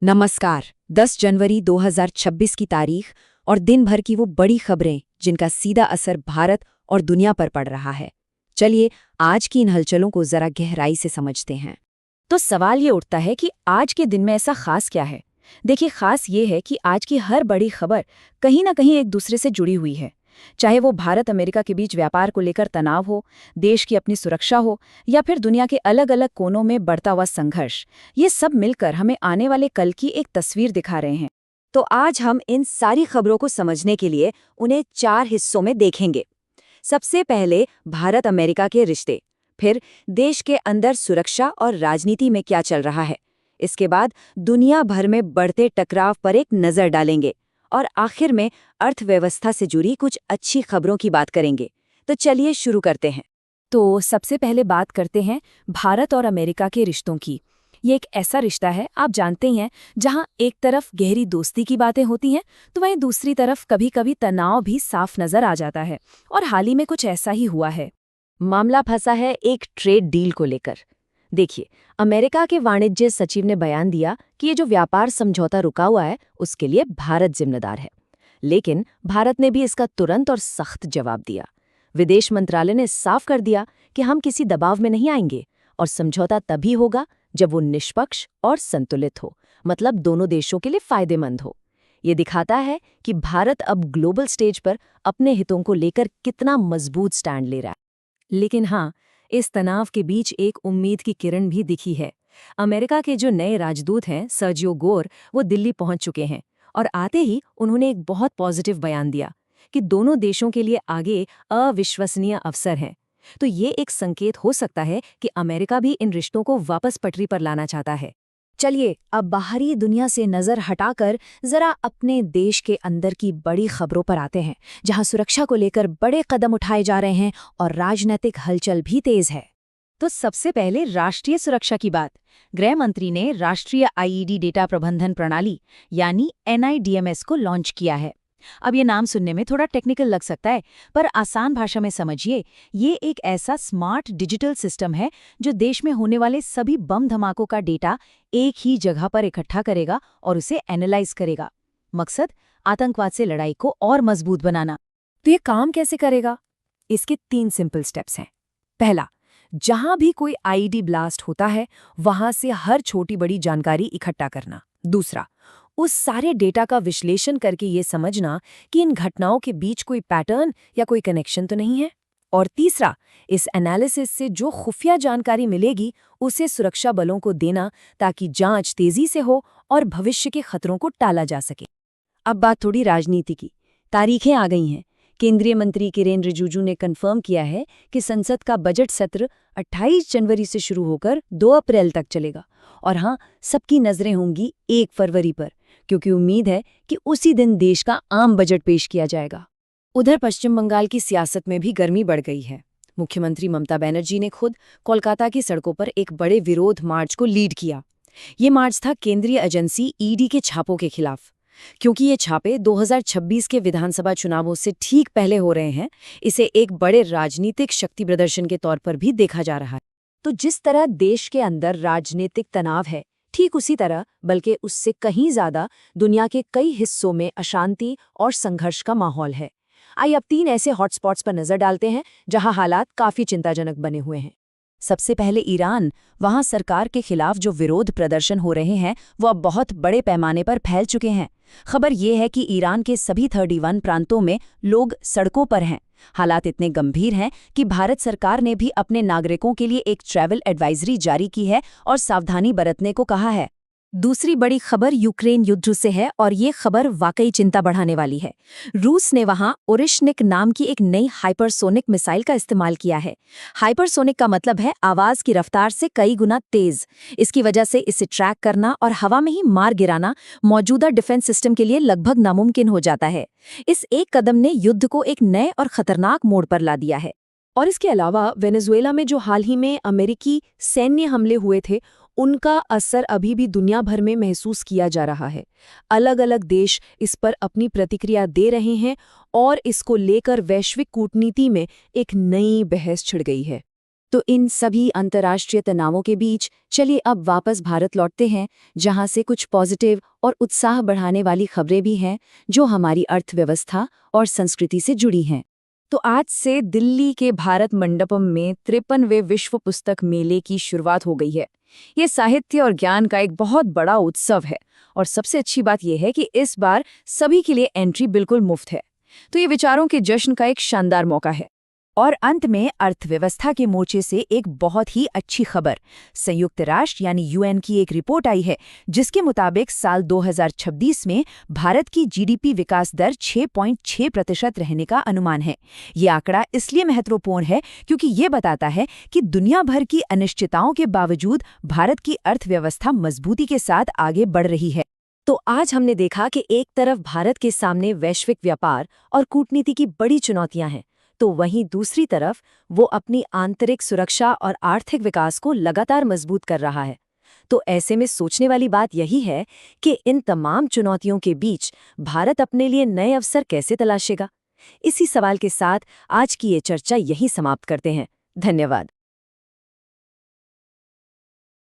नमस्कार। 10 जनवरी 2026 की तारीख और दिन भर की वो बड़ी खबरें जिनका सीधा असर भारत और दुनिया पर पड़ रहा है। चलिए आज की इन हलचलों को जरा गहराई से समझते हैं। तो सवाल ये उठता है कि आज के दिन में ऐसा खास क्या है। देखिए, खास ये है कि आज की हर बड़ी खबर कहीं ना कहीं एक दूसरे से जुड़ी हुई है। चाहे वो भारत अमेरिका के बीच व्यापार को लेकर तनाव हो, देश की अपनी सुरक्षा हो, या फिर दुनिया के अलग अलग कोनों में बढ़ता हुआ संघर्ष, ये सब मिलकर हमें आने वाले कल की एक तस्वीर दिखा रहे हैं। तो आज हम इन सारी खबरों को समझने के लिए उन्हें 4 हिस्सों में देखेंगे। सबसे पहले भारत अमेरिका के रिश्ते, फिर देश के अंदर सुरक्षा और राजनीति में क्या चल रहा है। इसके बाद दुनिया भर में बढ़ते टकराव पर एक नज़र डालेंगे और आखिर में अर्थव्यवस्था से जुड़ी कुछ अच्छी खबरों की बात करेंगे। तो चलिए शुरू करते हैं। तो सबसे पहले बात करते हैं भारत और अमेरिका के रिश्तों की। ये एक ऐसा रिश्ता है, आप जानते ही हैं, जहां एक तरफ गहरी दोस्ती की बातें होती हैं तो वहीं दूसरी तरफ कभी कभी तनाव भी साफ नजर आ जाता है। और हाल ही में कुछ ऐसा ही हुआ है। मामला फंसा है एक ट्रेड डील को लेकर। देखिए, अमेरिका के वाणिज्य सचिव ने बयान दिया कि ये जो व्यापार समझौता रुका हुआ है उसके लिए भारत जिम्मेदार है। लेकिन भारत ने भी इसका तुरंत और सख्त जवाब दिया। विदेश मंत्रालय ने साफ कर दिया कि हम किसी दबाव में नहीं आएंगे और समझौता तभी होगा जब वो निष्पक्ष और संतुलित हो, मतलब दोनों देशों के लिए फायदेमंद हो। ये दिखाता है कि भारत अब ग्लोबल स्टेज पर अपने हितों को लेकर कितना मजबूत स्टैंड ले रहा है। लेकिन हाँ, इस तनाव के बीच एक उम्मीद की किरण भी दिखी है। अमेरिका के जो नए राजदूत हैं, सर्जियो गोर, वो दिल्ली पहुंच चुके हैं और आते ही उन्होंने एक बहुत पॉजिटिव बयान दिया कि दोनों देशों के लिए आगे अविश्वसनीय अवसर हैं। तो ये एक संकेत हो सकता है कि अमेरिका भी इन रिश्तों को वापस पटरी पर लाना चाहता है। चलिए अब बाहरी दुनिया से नजर हटाकर जरा अपने देश के अंदर की बड़ी खबरों पर आते हैं, जहां सुरक्षा को लेकर बड़े कदम उठाए जा रहे हैं और राजनीतिक हलचल भी तेज है। तो सबसे पहले राष्ट्रीय सुरक्षा की बात। गृह मंत्री ने राष्ट्रीय आईईडी डेटा प्रबंधन प्रणाली यानी एनआईडीएमएस को लॉन्च किया है। अब ये नाम सुनने में थोड़ा टेक्निकल लग सकता है, पर आसान भाषा में समझिए, ये एक ऐसा स्मार्ट डिजिटल सिस्टम है जो देश में होने वाले सभी बम धमाकों का डेटा एक ही जगह पर इकट्ठा करेगा और उसे एनालाइज करेगा। मकसद आतंकवाद से लड़ाई को और मजबूत बनाना। तो ये काम कैसे करेगा? इसके 3 सिंपल स्टेप्स हैं। पहला, जहां भी कोई आईडी ब्लास्ट होता है वहां से हर छोटी बड़ी जानकारी इकट्ठा करना। दूसरा, उस सारे डेटा का विश्लेषण करके ये समझना कि इन घटनाओं के बीच कोई पैटर्न या कोई कनेक्शन तो नहीं है। और तीसरा, इस एनालिसिस से जो खुफिया जानकारी मिलेगी उसे सुरक्षा बलों को देना ताकि जांच तेजी से हो और भविष्य के खतरों को टाला जा सके। अब बात थोड़ी राजनीति की। तारीखें आ गई हैं। केंद्रीय मंत्री किरेन रिजिजू ने कन्फर्म किया है कि संसद का बजट सत्र 28 जनवरी से शुरू होकर 2 अप्रैल तक चलेगा। और हाँ, सबकी नजरें होंगी 1 फरवरी पर, क्योंकि उम्मीद है कि उसी दिन देश का आम बजट पेश किया जाएगा। उधर पश्चिम बंगाल की सियासत में भी गर्मी बढ़ गई है। मुख्यमंत्री ममता बनर्जी ने खुद कोलकाता की सड़कों पर एक बड़े विरोध मार्च को लीड किया। ये मार्च था केंद्रीय एजेंसी ईडी के छापों के खिलाफ। क्योंकि ये छापे 2026 के विधानसभा चुनावों से ठीक पहले हो रहे हैं, इसे एक बड़े राजनीतिक शक्ति प्रदर्शन के तौर पर भी देखा जा रहा है। तो जिस तरह देश के अंदर राजनीतिक तनाव है, ठीक उसी तरह, बल्कि उससे कहीं ज्यादा, दुनिया के कई हिस्सों में अशांति और संघर्ष का माहौल है। आइए अब 3 ऐसे हॉटस्पॉट्स पर नजर डालते हैं जहां हालात काफी चिंताजनक बने हुए हैं। सबसे पहले ईरान। वहां सरकार के खिलाफ जो विरोध प्रदर्शन हो रहे हैं वो अब बहुत बड़े पैमाने पर फैल चुके हैं। खबर ये है कि ईरान के सभी 31 प्रांतों में लोग सड़कों पर हैं। हालात इतने गंभीर हैं कि भारत सरकार ने भी अपने नागरिकों के लिए एक ट्रैवल एडवाइजरी जारी की है और सावधानी बरतने को कहा है। दूसरी बड़ी खबर यूक्रेन युद्ध से है और ये खबर वाकई चिंता बढ़ाने वाली है। रूस ने वहां ओरिशनिक नाम की एक नई हाइपरसोनिक मिसाइल का इस्तेमाल किया है। हाइपरसोनिक का मतलब है आवाज की रफ्तार से कई गुना तेज। इसकी वजह से इसे ट्रैक करना और हवा में ही मार गिराना मौजूदा डिफेंस सिस्टम के लिए लगभग नामुमकिन हो जाता है। इस एक कदम ने युद्ध को एक नए और खतरनाक मोड़ पर ला दिया है। और इसके अलावा वेनेजुएला में जो हाल ही में अमेरिकी सैन्य हमले हुए थे, उनका असर अभी भी दुनिया भर में महसूस किया जा रहा है। अलग अलग देश इस पर अपनी प्रतिक्रिया दे रहे हैं और इसको लेकर वैश्विक कूटनीति में एक नई बहस छिड़ गई है। तो इन सभी अंतर्राष्ट्रीय तनावों के बीच चलिए अब वापस भारत लौटते हैं, जहां से कुछ पॉजिटिव और उत्साह बढ़ाने वाली खबरें भी हैं जो हमारी अर्थव्यवस्था और संस्कृति से जुड़ी हैं। तो आज से दिल्ली के भारत मंडपम में 53वें विश्व पुस्तक मेले की शुरुआत हो गई है। ये साहित्य और ज्ञान का एक बहुत बड़ा उत्सव है और सबसे अच्छी बात यह है कि इस बार सभी के लिए एंट्री बिल्कुल मुफ्त है। तो ये विचारों के जश्न का एक शानदार मौका है। और अंत में अर्थव्यवस्था के मोर्चे से एक बहुत ही अच्छी खबर। संयुक्त राष्ट्र यानी यूएन की एक रिपोर्ट आई है जिसके मुताबिक साल 2026 में भारत की जीडीपी विकास दर 6.6% रहने का अनुमान है। ये आंकड़ा इसलिए महत्वपूर्ण है क्योंकि ये बताता है कि दुनिया भर की अनिश्चितताओं के बावजूद भारत की अर्थव्यवस्था मजबूती के साथ आगे बढ़ रही है। तो आज हमने देखा कि एक तरफ भारत के सामने वैश्विक व्यापार और कूटनीति की बड़ी चुनौतियां हैं, तो वहीं दूसरी तरफ वो अपनी आंतरिक सुरक्षा और आर्थिक विकास को लगातार मजबूत कर रहा है। तो ऐसे में सोचने वाली बात यही है कि इन तमाम चुनौतियों के बीच भारत अपने लिए नए अवसर कैसे तलाशेगा। इसी सवाल के साथ आज की ये चर्चा यहीं समाप्त करते हैं। धन्यवाद।